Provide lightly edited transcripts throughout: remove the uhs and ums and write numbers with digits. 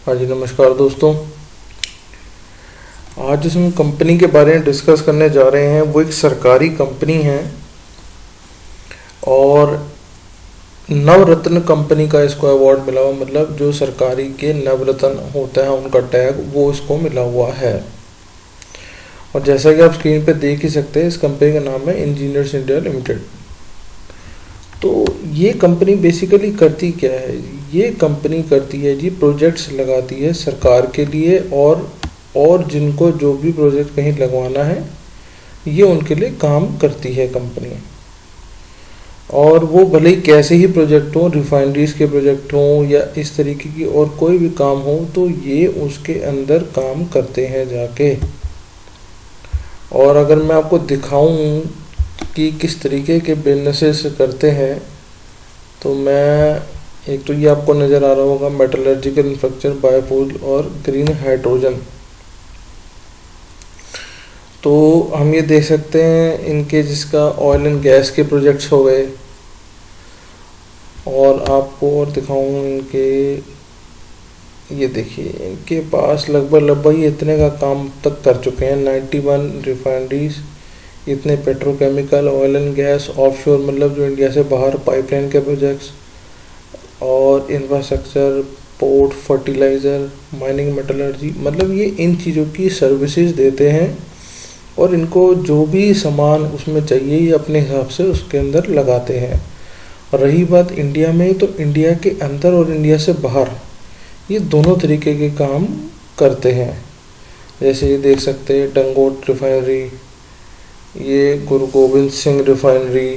हाँ जी, नमस्कार दोस्तों। आज जिस हम कंपनी के बारे में डिस्कस करने जा रहे हैं वो एक सरकारी कंपनी है और नवरत्न कंपनी का इसको अवार्ड मिला हुआ, मतलब जो सरकारी के नवरत्न होता है उनका टैग वो इसको मिला हुआ है। और जैसा कि आप स्क्रीन पे देख ही सकते हैं, इस कंपनी का नाम है इंजीनियर्स इंडिया लिमिटेड। तो ये कंपनी बेसिकली करती क्या है? ये कंपनी करती है जी, प्रोजेक्ट्स लगाती है सरकार के लिए और जिनको जो भी प्रोजेक्ट कहीं लगवाना है ये उनके लिए काम करती है कंपनी। और वो भले ही कैसे ही प्रोजेक्ट हो, रिफाइनरीज के प्रोजेक्ट हों या इस तरीके की और कोई भी काम हो, तो ये उसके अंदर काम करते हैं जाके। और अगर मैं आपको दिखाऊं कि किस तरीके के बिजनेसेस करते हैं, तो मैं एक तो ये आपको नज़र आ रहा होगा मेटलर्जिकल मैन्युफैक्चर, बायोफ्यूल और ग्रीन हाइड्रोजन। तो हम ये देख सकते हैं इनके जिसका ऑयल एंड गैस के प्रोजेक्ट्स हो गए। और आपको और दिखाऊं इनके, ये देखिए इनके पास लगभग ये इतने का काम तक कर चुके हैं। 91 रिफाइनरीज, इतने petrochemical, oil and gas, offshore मतलब जो इंडिया से बाहर पाइपलाइन के प्रोजेक्ट्स, और infrastructure, port, fertiliser, mining, metallurgy, मतलब ये इन चीज़ों की सर्विसेज देते हैं। और इनको जो भी सामान उसमें चाहिए ये अपने हिसाब से उसके अंदर लगाते हैं। और रही बात इंडिया में, तो इंडिया के अंदर और इंडिया से बाहर ये दोनों तरीके के काम करते हैं। जैसे ये देख सकते हैं डंगोट रिफाइनरी, ये गुरु गोबिंद सिंह रिफाइनरी,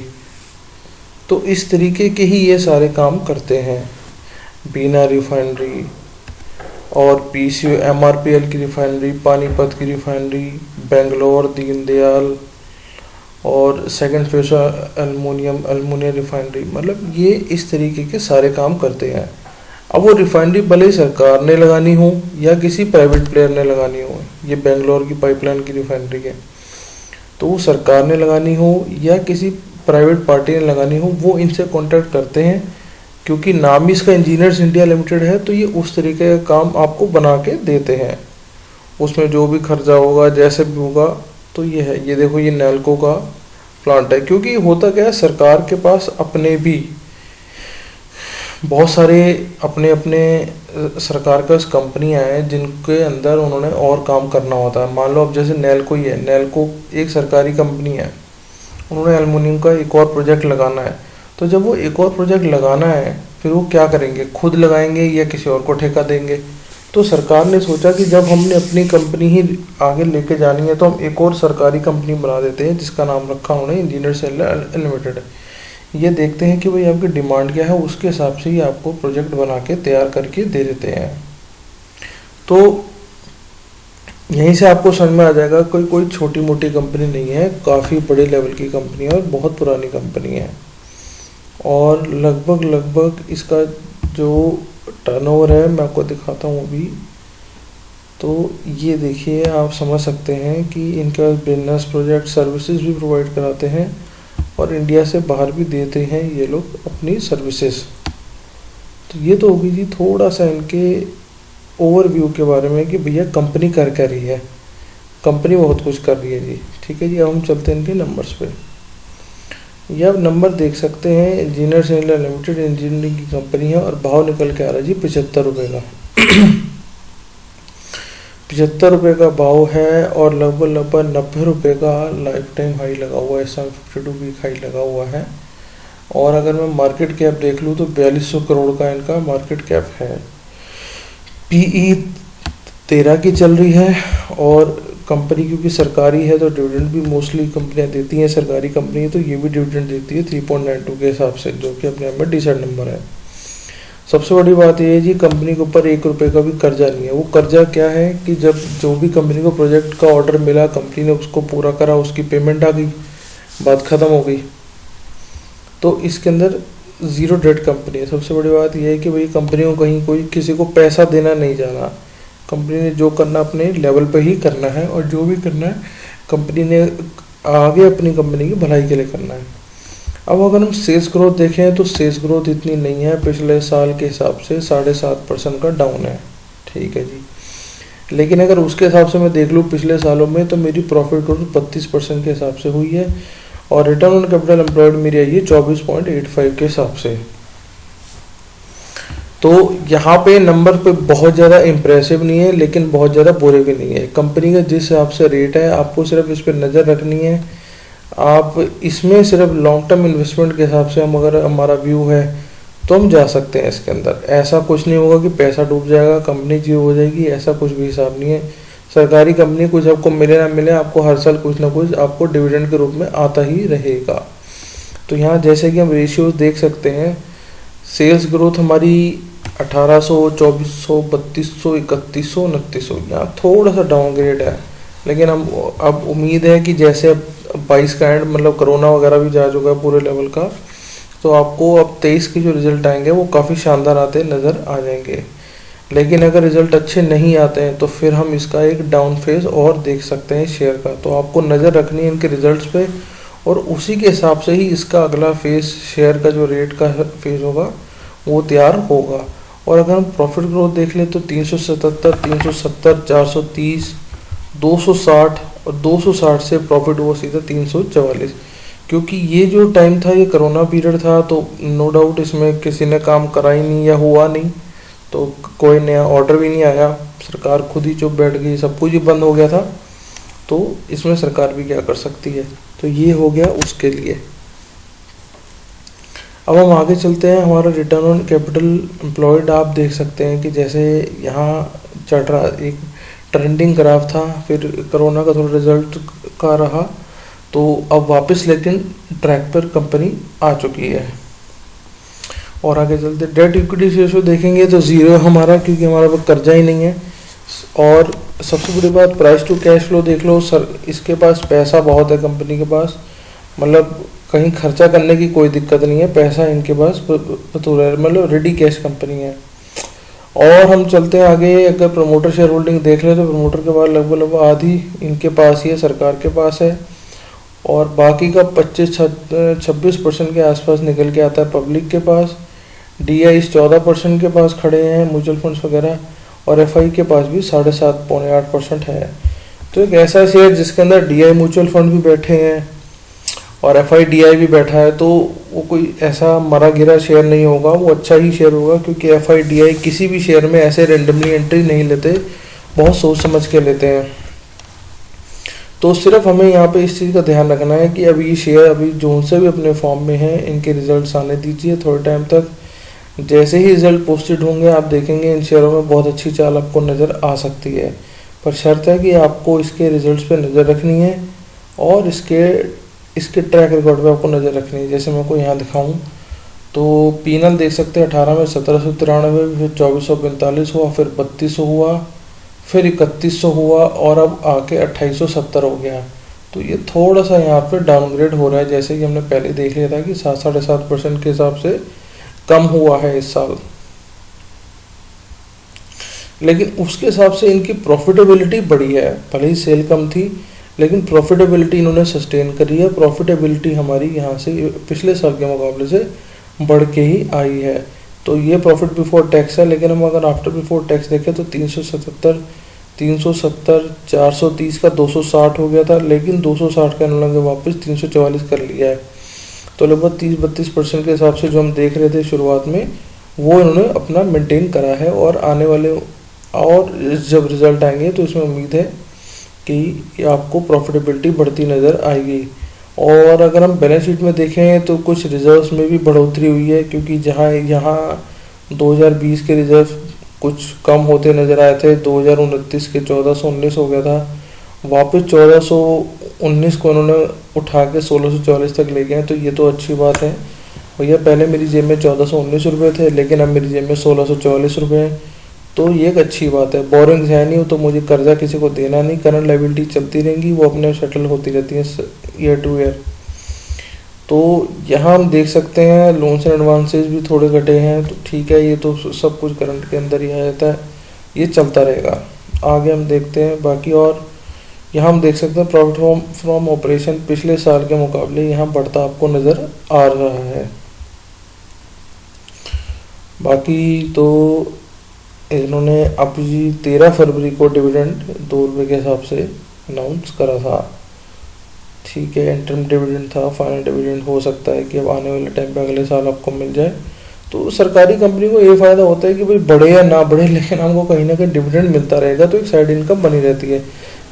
तो इस तरीके के ही ये सारे काम करते हैं। बीना रिफाइनरी और पीसीओ एमआरपीएल की रिफाइनरी, पानीपत की रिफाइनरी, बेंगलोर दीनदयाल और सेकंड फेज अल्मोनियम रिफाइनरी, मतलब ये इस तरीके के सारे काम करते हैं। अब वो रिफाइनरी भले ही सरकार ने लगानी हो या किसी प्राइवेट प्लेयर ने लगानी हो, ये बेंगलोर की पाइपलाइन की रिफाइनरी है, तो वो सरकार ने लगानी हो या किसी प्राइवेट पार्टी ने लगानी हो, वो इनसे कॉन्टैक्ट करते हैं। क्योंकि नाम ही इसका इंजीनियर्स इंडिया लिमिटेड है, तो ये उस तरीके का काम आपको बना के देते हैं। उसमें जो भी खर्चा होगा, जैसे भी होगा, तो ये है। ये देखो, ये नैल्को का प्लांट है। क्योंकि होता क्या है, सरकार के पास अपने भी बहुत सारे अपने अपने सरकार के पास कंपनियां हैं जिनके अंदर उन्होंने और काम करना होता है। मान लो अब जैसे नैल्को ही है, नैल्को एक सरकारी कंपनी है, उन्होंने एल्युमिनियम का एक और प्रोजेक्ट लगाना है। तो जब वो एक और प्रोजेक्ट लगाना है, फिर वो क्या करेंगे, खुद लगाएंगे या किसी और को ठेका देंगे? तो सरकार ने सोचा कि जब हमने अपनी कंपनी ही आगे लेके जानी है, तो हम एक और सरकारी कंपनी बना देते हैं जिसका नाम रखा उन्होंने इंजीनियर्स इंडिया लिमिटेड। ये देखते हैं कि भाई आपकी डिमांड क्या है, उसके हिसाब से ही आपको प्रोजेक्ट बना के तैयार करके दे देते हैं। तो यहीं से आपको समझ में आ जाएगा, कोई छोटी मोटी कंपनी नहीं है, काफ़ी बड़े लेवल की कंपनी है और बहुत पुरानी कंपनी है। और लगभग इसका जो टर्नओवर है मैं आपको दिखाता हूँ अभी। तो ये देखिए, आप समझ सकते हैं कि इनके बिजनेस प्रोजेक्ट सर्विसेज भी प्रोवाइड कराते हैं और इंडिया से बाहर भी देते हैं ये लोग अपनी सर्विसेज। तो ये तो होगी जी थोड़ा सा इनके ओवरव्यू के बारे में कि भैया कंपनी कर क्या रही है। कंपनी बहुत कुछ कर रही है जी। ठीक है जी, अब हम चलते हैं इनके नंबर्स पे। ये आप नंबर देख सकते हैं, इंजीनियर्स इंडिया लिमिटेड इंजीनियरिंग की कंपनी है और भाव निकल के आ रहा है जी 75 रुपये का। 75 रुपये का भाव है और लगभग 90 रुपये का लाइफ टाइम हाई लगा हुआ है, 752 वीक हाई लगा हुआ है। और अगर मैं मार्केट कैप देख लूँ तो 4200 करोड़ का इनका मार्केट कैप है। पीई 13 की चल रही है। और कंपनी क्योंकि सरकारी है तो डिविडेंड भी मोस्टली कंपनियां देती हैं, सरकारी कंपनी है तो ये भी डिविडेंड देती है 3.92 के हिसाब से, जो कि अपने आप में डिसेंट नंबर है। सबसे बड़ी बात यह है जी, कंपनी के ऊपर 1 रुपये का भी कर्जा नहीं है। वो कर्जा क्या है कि जब जो भी कंपनी को प्रोजेक्ट का ऑर्डर मिला, कंपनी ने उसको पूरा करा, उसकी पेमेंट आ गई, बात ख़त्म हो गई। तो इसके अंदर ज़ीरो डेट कंपनी है। सबसे बड़ी बात यह है कि भाई कंपनी को कहीं कोई किसी को पैसा देना नहीं जाना। कंपनी ने जो करना अपने लेवल पे ही करना है और जो भी करना है कंपनी ने आगे अपनी कंपनी की भलाई के लिए करना है। अब अगर हम सेल्स ग्रोथ देखें तो सेल्स ग्रोथ इतनी नहीं है, पिछले साल के हिसाब से 7.5% का डाउन है। ठीक है जी। लेकिन अगर उसके हिसाब से मैं देख लूँ पिछले सालों में, तो मेरी प्रॉफिट ग्रोथ 32% के हिसाब से हुई है, और रिटर्न ऑन कैपिटल एम्प्लॉयड मेरी आई है 24.85 के हिसाब से। तो यहाँ पे नंबर पे बहुत ज़्यादा इम्प्रेसिव नहीं है, लेकिन बहुत ज़्यादा बुरे भी नहीं है। कंपनी का जिस हिसाब से रेट है, आपको सिर्फ इस पर नज़र रखनी है। आप इसमें सिर्फ लॉन्ग टर्म इन्वेस्टमेंट के हिसाब से हम, अगर हमारा व्यू है तो हम जा सकते हैं इसके अंदर। ऐसा कुछ नहीं होगा कि पैसा डूब जाएगा, कंपनी जीरो हो जाएगी, ऐसा कुछ भी हिसाब नहीं है। सरकारी कंपनी, कुछ आपको मिले ना मिले, आपको हर साल कुछ ना कुछ आपको डिविडेंड के रूप में आता ही रहेगा। तो यहाँ जैसे कि हम रेशियोज देख सकते हैं, सेल्स ग्रोथ हमारी 1800, 2400, 3200, 3100, 2900, यहाँ थोड़ा सा डाउनग्रेड है। लेकिन हम अब उम्मीद है कि जैसे अब 22 का एंड, मतलब कोरोना वगैरह भी जा चुका है पूरे लेवल का, तो आपको अब 23 के जो रिजल्ट आएंगे वो काफ़ी शानदार आते नज़र आ जाएंगे। लेकिन अगर रिजल्ट अच्छे नहीं आते हैं तो फिर हम इसका एक डाउन फेज और देख सकते हैं शेयर का। तो आपको नज़र रखनी है इनके रिजल्ट्स पे, और उसी के हिसाब से ही इसका अगला फेज, शेयर का जो रेट का फेज होगा वो तैयार होगा। और अगर हम प्रॉफिट ग्रोथ देख लें तो 377, 370, 430, 260, और 260 से प्रॉफिट हुआ सीधा 344। क्योंकि ये जो टाइम था ये कोरोना पीरियड था, तो नो डाउट इसमें किसी ने काम करा ही नहीं या हुआ नहीं, तो कोई नया ऑर्डर भी नहीं आया, सरकार खुद ही चुप बैठ गई, सब कुछ ही बंद हो गया था। तो इसमें सरकार भी क्या कर सकती है। तो ये हो गया उसके लिए। अब हम आगे चलते हैं। हमारा रिटर्न ऑन कैपिटल एम्प्लॉयड आप देख सकते हैं कि जैसे यहाँ चढ़ रहा, एक ट्रेंडिंग ग्राफ था, फिर कोरोना का थोड़ा रिजल्ट का रहा, तो अब वापस लेकिन ट्रैक पर कंपनी आ चुकी है। और आगे चलते डेट इक्विटी रेशियो देखेंगे तो ज़ीरो हमारा, क्योंकि हमारा पास कर्जा ही नहीं है। और सबसे बड़ी बात, प्राइस टू कैश फ्लो देख लो सर, इसके पास पैसा बहुत है कंपनी के पास, मतलब कहीं खर्चा करने की कोई दिक्कत नहीं है, पैसा इनके पास मतलब रेडी कैश कंपनी है। और हम चलते हैं आगे। अगर प्रमोटर शेयर होल्डिंग देख ले तो प्रमोटर के पास लगभग आधी इनके पास ही है, सरकार के पास है, और बाकी का 25-26% के आसपास निकल के आता है पब्लिक के पास। DI 14% के पास खड़े हैं म्यूचुअल फंड्स वगैरह, और FI के पास भी 7.5 पौने 8% है। तो एक ऐसा शेयर जिसके अंदर DI म्यूचुअल फंड भी बैठे हैं और FI DI भी बैठा है, तो वो कोई ऐसा मरा गिरा शेयर नहीं होगा, वो अच्छा ही शेयर होगा। क्योंकि FI DI किसी भी शेयर में ऐसे रेंडमली एंट्री नहीं लेते, बहुत सोच समझ के लेते हैं। तो सिर्फ हमें यहाँ पे इस चीज़ का ध्यान रखना है कि अभी ये शेयर अभी जोन से भी अपने फॉर्म में है, इनके रिजल्ट्स आने दीजिए थोड़े टाइम तक। जैसे ही रिजल्ट पोस्टेड होंगे आप देखेंगे इन शेयरों में बहुत अच्छी चाल आपको नज़र आ सकती है, पर शर्त है कि आपको इसके रिजल्ट्स पे नज़र रखनी है और इसके ट्रैक रिकॉर्ड पे आपको नज़र रखनी है। जैसे मैं आपको यहाँ दिखाऊँ तो पीनल देख सकते हैं 18 में 1793, फिर 2445 हुआ, फिर 3200 हुआ, फिर 3100 हुआ, और अब आके 2870 हो गया। तो ये थोड़ा सा यहाँ पे डाउनग्रेड हो रहा है, जैसे कि हमने पहले देख लिया था कि 7-7.5% के हिसाब से कम हुआ है इस साल। लेकिन उसके हिसाब से इनकी प्रॉफिटेबिलिटी बढ़ी है, भले ही सेल कम थी लेकिन प्रॉफिटेबिलिटी इन्होंने सस्टेन करी है। प्रॉफिटेबिलिटी हमारी यहाँ से पिछले साल के मुकाबले से बढ़ के ही आई है। तो ये प्रॉफिट बिफोर टैक्स है, लेकिन हम अगर आफ्टर बिफोर टैक्स देखें तो 377, 370, 430 का 260 हो गया था, लेकिन 260 का इन्होंने वापस 344 कर लिया है। तो लगभग 30-32% के हिसाब से जो हम देख रहे थे शुरुआत में, वो इन्होंने अपना मेंटेन करा है। और आने वाले और जब रिजल्ट आएंगे तो इसमें उम्मीद है कि आपको प्रॉफिटेबिलिटी बढ़ती नज़र आएगी। और अगर हम बैलेंस शीट में देखें तो कुछ रिजर्व्स में भी बढ़ोतरी हुई है, क्योंकि जहां यहाँ 2020 के रिजर्व कुछ कम होते नज़र आए थे, 2029 के 1419 हो गया था, वापस 1419 को उन्होंने उठा के 1644 तक ले गए। तो ये तो अच्छी बात है भैया, पहले मेरी जेब में 1419 रुपये थे, लेकिन अब मेरी जेब में 1644 रुपये हैं, तो ये एक अच्छी बात है। बोरिंग है नहीं, तो मुझे कर्जा किसी को देना नहीं, करंट लायबिलिटी चलती रहेंगी, वो अपने सेटल होती रहती है ईयर टू ईयर। तो यहाँ हम देख सकते हैं लोन्स एंड एडवांसेस भी थोड़े घटे हैं, तो ठीक है, ये तो सब कुछ करंट के अंदर ही आ जाता है, ये चलता रहेगा। आगे हम देखते हैं बाकी। और यहाँ हम देख सकते हैं प्रॉफिट फ्रॉम ऑपरेशन पिछले साल के मुकाबले यहाँ बढ़ता आपको नज़र आ रहा है। बाकी तो इन्होंने अभी 13 फरवरी को डिविडेंड 2 रुपये के हिसाब से अनाउंस करा था। ठीक है, इंटरम डिविडेंड था, फाइनल डिविडेंड हो सकता है कि अब आने वाले टाइम पे अगले साल आपको मिल जाए। तो सरकारी कंपनी को ये फ़ायदा होता है कि भाई बढ़े या ना बढ़े, लेकिन हमको कहीं ना कहीं डिविडेंड मिलता रहेगा, तो एक साइड इनकम बनी रहती है।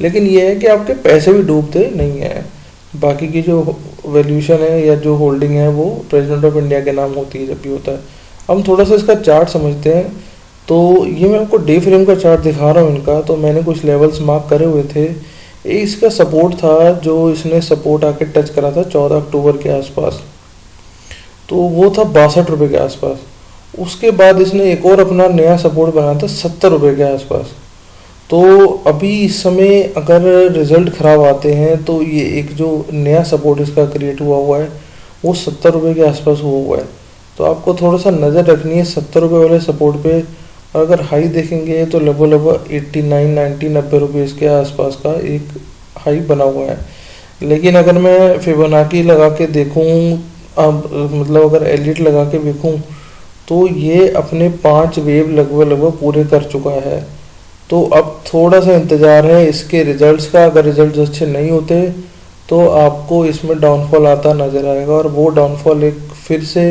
लेकिन ये है कि आपके पैसे भी डूबते नहीं हैं। बाकी की जो वैल्यूशन है या जो होल्डिंग है वो प्रेसिडेंट ऑफ इंडिया के नाम होती है जब भी होता है। हम थोड़ा सा इसका चार्ट समझते हैं। तो ये मैं आपको डे फ्रेम का चार्ट दिखा रहा हूँ इनका। तो मैंने कुछ लेवल्स मार्क करे हुए थे। ये इसका सपोर्ट था, जो इसने सपोर्ट आके टच करा था 14 अक्टूबर के आसपास, तो वो था 62 रुपये के आसपास। उसके बाद इसने एक और अपना नया सपोर्ट बनाया था 70 रुपये के आसपास। तो अभी इस समय अगर रिजल्ट ख़राब आते हैं तो ये एक जो नया सपोर्ट इसका क्रिएट हुआ है वो 70 रुपये के आसपास हुआ है। तो आपको थोड़ा सा नज़र रखनी है 70 रुपये वाले सपोर्ट पे। अगर हाई देखेंगे तो लगभग 89, 90, 90 रुपये के आसपास का एक हाई बना हुआ है। लेकिन अगर मैं फिबोनाची लगा के देखूँ, अब मतलब अगर एलिट लगा के देखूँ, तो ये अपने 5 वेव लगभग पूरे कर चुका है। तो अब थोड़ा सा इंतज़ार है इसके रिजल्ट्स का। अगर रिजल्ट्स अच्छे नहीं होते तो आपको इसमें डाउनफॉल आता नज़र आएगा, और वो डाउनफॉल एक फिर से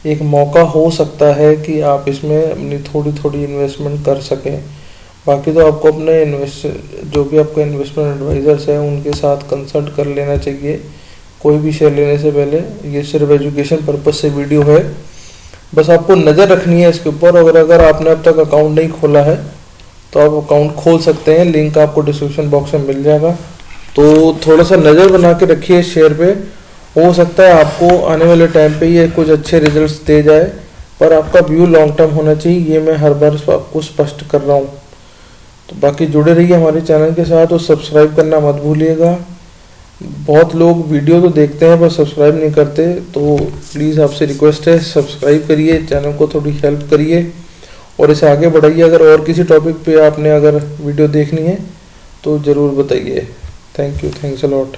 एक मौका हो सकता है कि आप इसमें अपनी थोड़ी थोड़ी इन्वेस्टमेंट कर सकें। बाकी तो आपको अपने जो भी आपके इन्वेस्टमेंट एडवाइज़र्स हैं उनके साथ कंसल्ट कर लेना चाहिए कोई भी शेयर लेने से पहले। ये सिर्फ एजुकेशन पर्पज़ से वीडियो है, बस आपको नज़र रखनी है इसके ऊपर। और अगर आपने अब तक अकाउंट नहीं खोला है तो आप अकाउंट खोल सकते हैं, लिंक आपको डिस्क्रिप्शन बॉक्स में मिल जाएगा। तो थोड़ा सा नज़र बना के रखिए शेयर पे। हो सकता है आपको आने वाले टाइम पे ये कुछ अच्छे रिजल्ट्स दे जाए, पर आपका व्यू लॉन्ग टर्म होना चाहिए, ये मैं हर बार आपको स्पष्ट कर रहा हूँ। तो बाकी जुड़े रहिए हमारे चैनल के साथ और सब्सक्राइब करना मत भूलिएगा। बहुत लोग वीडियो तो देखते हैं पर सब्सक्राइब नहीं करते, तो प्लीज़ आपसे रिक्वेस्ट है सब्सक्राइब करिए, चैनल को थोड़ी हेल्प करिए और इसे आगे बढ़ाइए। अगर और किसी टॉपिक पे आपने अगर वीडियो देखनी है तो ज़रूर बताइए। Thank you, thanks a lot.